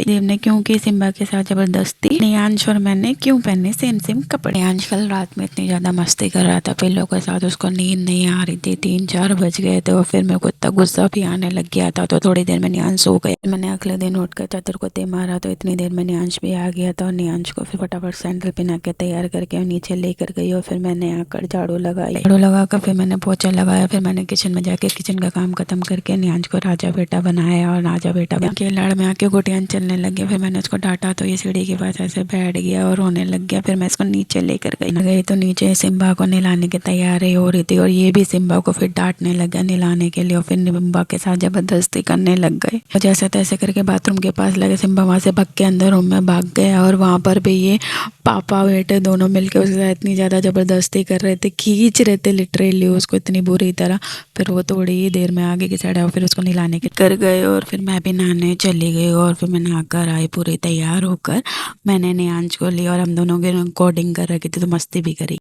देव ने क्यों की सिम्बा के साथ जबरदस्ती। नियांश और मैंने क्यों पहने सेम सेम कपड़े। नियांश कल रात में इतनी ज्यादा मस्ती कर रहा था पिल्लों के साथ, उसको नींद नहीं आ रही थी। 3-4 बज गए थे और फिर मेरे को इतना गुस्सा भी आने लग गया था। तो थोड़ी देर में नियांश सो गया। मैंने अगले दिन उठकर चतुर को दे मारा तो इतनी देर में नियांश भी आ गया था। और नियांश को फिर फटाफट सैंडल पहना के तैयार करके नीचे लेकर गई और फिर मैंने आकर झाड़ू लगाकर फिर मैंने पोछा लगाया। फिर मैंने किचन में जाके किचन का काम खत्म करके नियांश को राजा बेटा बनाया और राजा बेटा के लाड़ में आके गोटियां चलने लग गया। फिर मैंने उसको डांटा तो ये सीढ़ी के पास ऐसे बैठ गया और रोने लग गया। फिर मैं इसको नीचे लेकर गई तो नीचे सिम्बा को नहलाने की तैयारी हो रही थी और ये भी सिम्बा को फिर डांटने लग गया नहलाने के लिए और फिर सिम्बा के साथ जबरदस्ती करने लग गए। जैसे तैसे करके बाथरूम के पास लगे सिम्बा वहां से भाग के अंदर रूम में भाग गया और वहां पर भी ये पापा बेटे दोनों मिलकर उसके साथ इतनी ज्यादा जबरदस्ती कर रहे थे, खींच रहे थे लिटरली उसको इतनी बुरी तरह। फिर वो थोड़ी ही देर में आगे की साइड और फिर उसको नहलाने के कर गए और फिर मैं भी नहाने चली गई और फिर मैं नहाकर आई पूरी तैयार होकर। मैंने नियांश को लिया और हम दोनों की रिकॉर्डिंग कर रखी थी तो मस्ती भी करी।